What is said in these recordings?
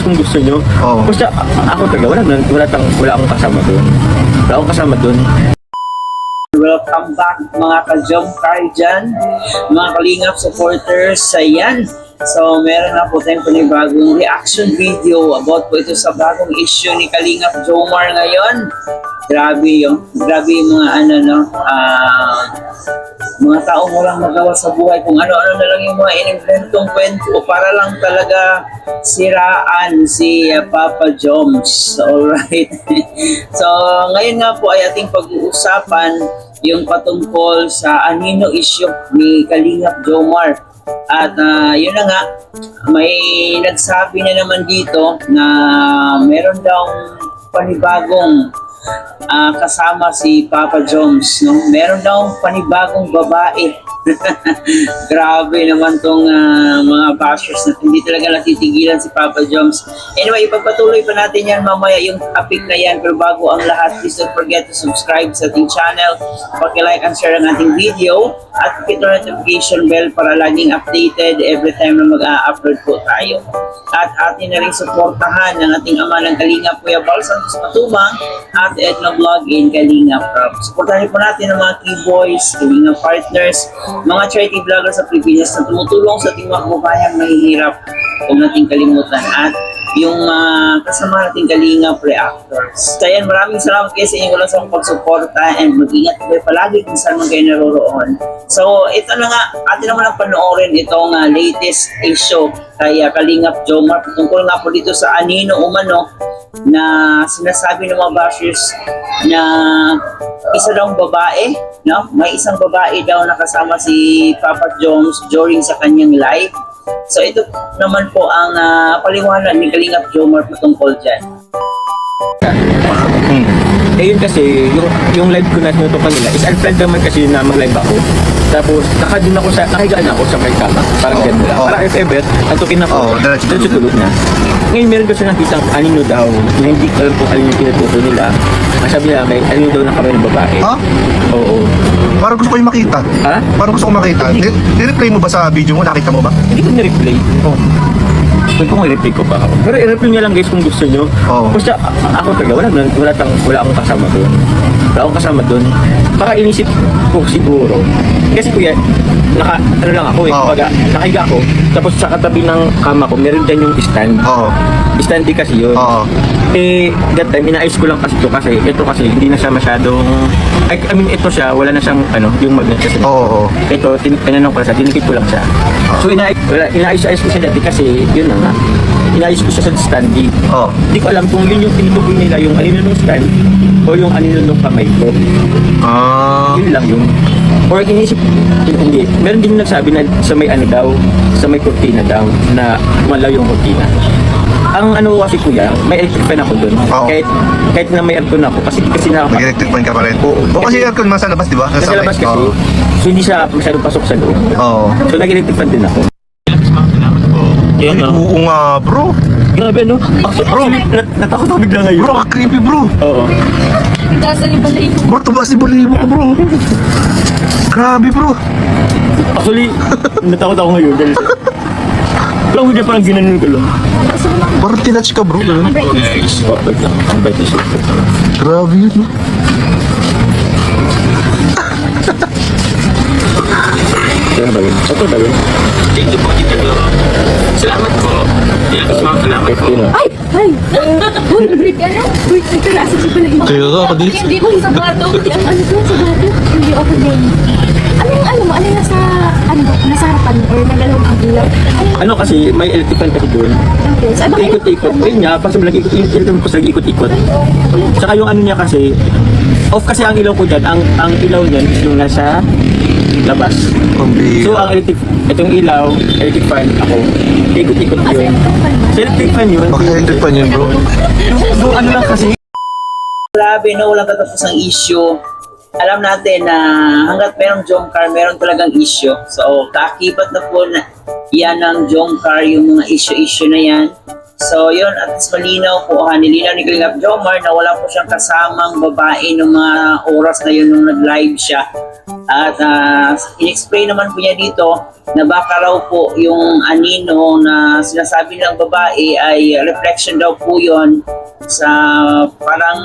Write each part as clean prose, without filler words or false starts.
kung gusto nyo. Oo. Basta ako talaga, wala akong kasama doon. Wala akong kasama doon. Welcome back mga ka-Jomcar dyan, mga Kalingap supporters. Ayan, so meron na po tayong panibagong reaction video about po ito sa bagong issue ni Kalingap Jomar ngayon. Grabe yung mga mga taong walang magawa sa buhay, kung ano-ano na lang yung mga inimbentong kwento para lang talaga siraan si Papa Joms. Alright. So ngayon nga po ay ating pag-uusapan yung patungkol sa anino issue ni Kalingap Jomar. At yun na nga, may nagsabi na naman dito na meron daw panibagong kasama si Papa Joms, no? Meron daw panibagong babae. Grabe naman tong mga bashers na hindi talaga natitigilan si Papa Joms. Anyway, ipagpatuloy pa natin yan mamaya yung topic na yan. Pero bago ang lahat, please don't forget to subscribe sa ating channel, paki-like and share ang ating video, at hit the notification bell para laging updated every time na mag-a-upload po tayo. At atin na rin suportahan ng ating ama ng Kalingap, Kuya Bal Santos Matubang, at Edna Vlog in Kalingap Rob. Suportahan po natin ang mga keyboys, Kalingap partners, mga charity vloggers sa Pilipinas na tumutulong sa ating mga kababayang mahihirap. Huwag nating kalimutan at yung kasama nating Kalingap reactors. So yan, maraming salamat kayo sa inyong walang sawang pagsuporta, and mag-ingat kayo palagi kung saan man kayo naroroon. So ito na nga, atin naman ang panoorin itong latest issue kay Kalingap Jomar tungkol nga po dito sa anino umano na sinasabi ng mga bashers na isa daw babae, no? May isang babae daw nakasama si Papa Joms during sa kanyang live. So ito naman po ang paliwanag ni Kalingap Jomar patungkol dyan. Eh yun kasi, yung live ko na sinutukan nila is unplanned naman kasi na mag-live ako. Tapos, nakahigaan ako sa may kama. Parang gano'n lang. Parang if ever, antukin ako. Diretso tulog na. Ngayon, meron ko siya nakitang anino daw, na hindi ko alam kung alin yung pinututo nila. Sabi nila, may anino daw na kamay ng babae. Ha? Oo. Parang gusto ko yung makita. Ha? Parang gusto ko makita. Ni-replay mo ba sa video mo? Nakita mo ba? Hindi ko na-replay. Oh. Pwede kong i-replay ko pa ako. Pero i-replay niya lang guys kung gusto nyo. Oo. Basta ako talaga, wala akong kasama doon. Wala akong kasama doon. Baka inisip ko siguro. Kasi kuya, ano lang ako eh. Oo. Nakahiga ako. Tapos sa katabi ng kama ko, meron dyan yung stand. Oo. Stand din kasi yun. Oo. Eh, that time, inaayos ko lang kasi ito kasi hindi na siya masyadong, I mean, ito siya, wala na siyang, yung magnet kasi. Oo. Ito, tinanong ko lang siya, dinikit ko lang siya. So, inaayos ko siya dati kasi, yun na nga, inaayos ko siya sa standing. Oo. Hindi ko alam kung yun yung tinutukoy nila, yung anino ng stand, o yung anino ng kamay ko. Yun lang yun. Or inisip, hindi. Meron din nagsabi na sa may ano daw, sa may kurtina daw, na malaw yung kurtina. Ang ano kasi kuya, may electric fan ako doon. Oo. Kahit na may aircon ako, kasi na Mag-electric fan ka pa rin. Oo. O kasi aircon man sa labas, di ba? Nasa labas kasi, Oo. so hindi siya masyadong pasok sa loob. Oo. So nag-electric fan din ako. Yan Ay, oo nga, bro. Grabe no? Bro, natakot ako bigla ngayon. Bro, creepy, bro. Oo. Bro, tumaas si balibo ko, bro. Grabe, bro. Actually, natakot ako ngayon dahil alam mo dyan parang ginanon ko lang. Parang tinatch ka, bro. Ang bait lang. Ang bait na siya. Grabe yun, no? Kaya ba yun? Ito ba yun? Thank you po, Tito Lo. Salamat po. Salamat po. Ay! Ay! Uy, break ka na? Uy, ito nasa si pala yun. Kaya ka, kadis. Hindi ko sa bato. Ano to? Sa bato? Hindi ako din. Ano yung nasa harapan or nagalaw ang ilaw? Ano kasi, may electric fan kasi doon. Okay, so ano kayo? Ikot-ikot. Ayun nga, pas nag-ikot-ikot. Saka yung ano niya kasi, off kasi ang ilaw ko dyan. Ang ilaw niyan is yung nasa labas. So ang itong ilaw, electric fan ako, ikot-ikot yun. So electric fan yun. Bakit electric fan yun, bro? Yung ano lang kasi, Grabe no, walang katapos ng issue. Alam natin na hanggat merong Jomcar, meron talagang issue. So, kaakibat na po na yan ng Jomcar, yung mga issue na yan. So yun, at least malinaw po, nilinaw ni Kalingap Jomar na wala po siyang kasamang babae ng mga oras na yun nung nag-live siya. At in-explain naman po niya dito na baka raw po yung anino na sinasabi nilang babae ay reflection daw po yun sa parang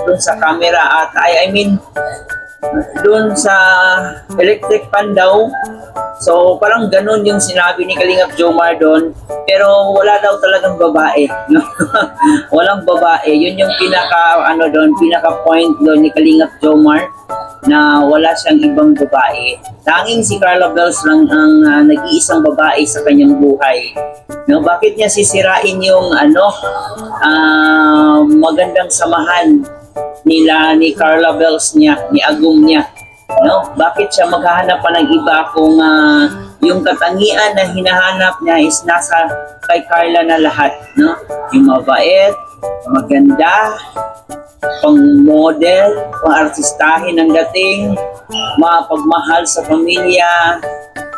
dun sa camera at I mean dun sa electric fan daw. So parang ganun yung sinabi ni Kalingap Jomar doon, pero wala daw talagang babae, no? Walang babae. Yun yung pinaka point doon ni Kalingap Jomar na wala siyang ibang babae. Tanging si Carla Bells lang ang nag-iisang babae sa kanyang buhay. No, bakit niya sisirain yung magandang samahan nila ni Carla Bells niya, ni Agum niya? No, bakit siya maghahanap pa ng iba kung yung katangian na hinahanap niya is nasa kay Carla na lahat, no? Yung mabait, maganda, pang-model, pang-artistahin ang dating, mapagmahal sa pamilya.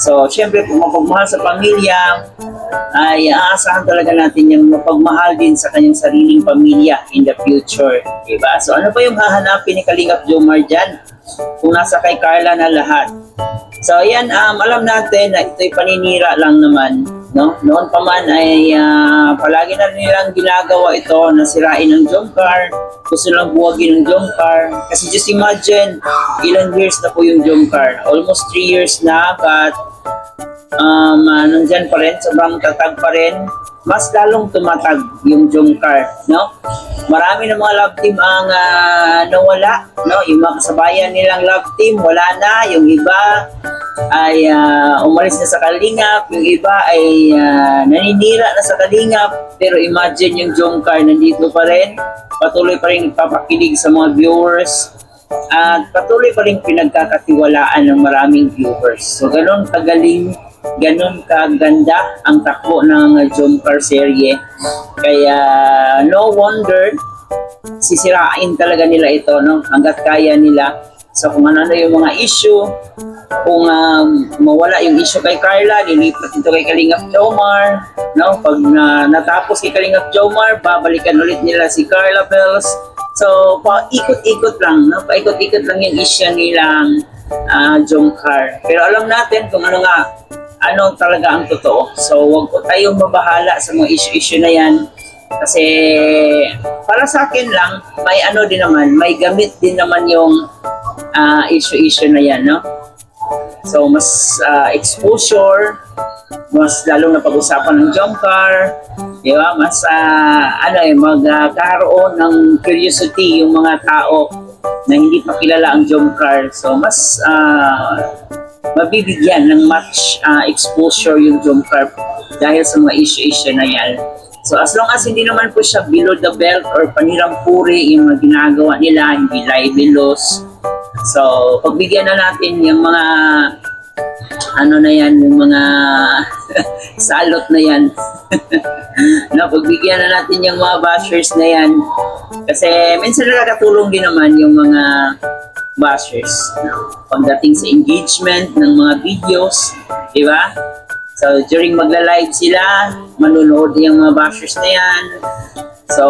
So, syempre, kung mapagmahal sa pamilya, ay aasahan talaga natin yung mapagmahal din sa kanyang sariling pamilya in the future. Diba? So, ano ba yung hahanapin ni Kalingap Jomar dyan? Kung nasa kay Carla na lahat. So, yan, alam natin na ito'y paninira lang naman. No? Noon pa man ay palagi na nilang ginagawa ito na sirain ang Jomcar. Gusto lang buwagin ang Jomcar. Kasi just imagine, ilang years na po yung Jomcar. Almost 3 years na, but nandyan pa rin, sobrang tatag pa rin. Mas lalong tumatag yung Jomcar, no? Marami ng mga love team ang nawala, no? Yung mga kasabayan nilang love team, wala na. Yung iba ay umalis na sa Kalingap, yung iba ay naninira na sa Kalingap. Pero imagine yung Jomcar nandito pa rin, patuloy pa rin nagpapakilig sa mga viewers, at patuloy pa rin pinagkakatiwalaan ng maraming viewers. So ganun kagaling, ganun kaganda ang takbo ng Jomcar serye. Kaya no wonder sisirain talaga nila ito, no? Hanggat kaya nila. So kung ano yung mga issue, kung mawala yung issue kay Carla, lilipat ito kay Kalingap Jomar, no? Pag natapos kay Kalingap Jomar, babalikan ulit nila si Carla Bells. So paikot-ikot lang, no? Paikot-ikot lang yung issue nilang Jomcar. Pero alam natin kung ano talaga ang totoo. So wag po tayong mabahala sa mga issue-issue na yan. Kasi para sa akin lang, may gamit din naman yung issue-issue na yan, no? So mas exposure, mas lalong na pag-usapan ng Jomcar, di ba? Mas magkaroon ng curiosity yung mga tao na hindi pa kilala ang Jomcar. So mas mabibigyan ng much exposure yung Jomcar dahil sa mga issue-issue na yan. So as long as hindi naman po siya below the belt or panirang puri yung mga ginagawa nila, hindi libelous. So pagbigyan na natin yung mga yung mga salot na yan. No, pagbigyan na natin yung mga bashers na yan. Kasi minsan nakakatulong din naman yung mga bashers, no? Pagdating sa engagement ng mga videos, di ba? So, during magla-live sila, manunood yung mga bashers na yan. So,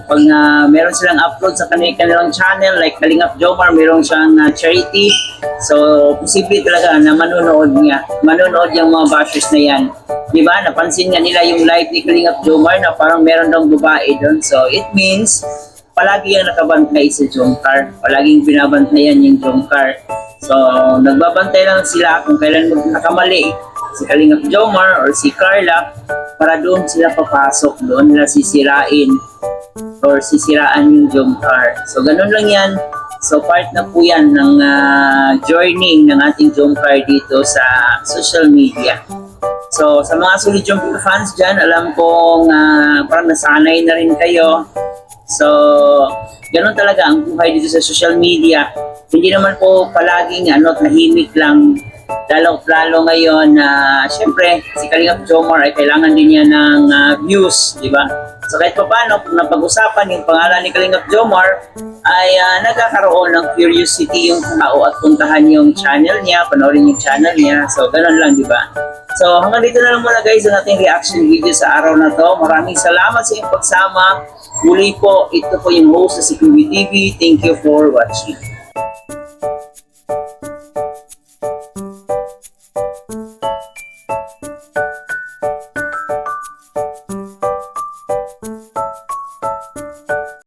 pag meron silang upload sa kanilang channel, like Kalingap Jomar, meron siyang charity. So, posible talaga na manunood yung mga bashers na yan. Di ba? Napansin nga nila yung live ni Kalingap Jomar na parang meron daw babae doon. So, it means, palagi yung nakabantay sa Jomcar. Palaging binabantayan yung Jomcar. So, nagbabantay lang sila kung kailan nakamali si Kalingap Jomar or si Carla, para doon sila papasok, doon nila sisirain or sisiraan yung Jomcar. So ganun lang yan. So part na po yan ng journey ng ating Jomcar dito sa social media. So sa mga solid Jomcar fans dyan, alam kong parang nasanay na rin kayo. So ganun talaga ang buhay dito sa social media. Hindi naman po palaging tahimik lang. Lalo ngayon na syempre si Kalingap Jomar ay kailangan din niya ng views, di ba? So kahit pa paano, kung napag-usapan yung pangalan ni Kalingap Jomar, ay nagkakaroon ng curiosity yung tao at puntahan yung channel niya, panoorin yung channel niya. So ganun lang, di ba? So hanggang dito na lang muna guys ang ating reaction video sa araw na to. Maraming salamat sa inyong pagsama. Muli po, ito po yung host sa si Kubi TV. Thank you for watching.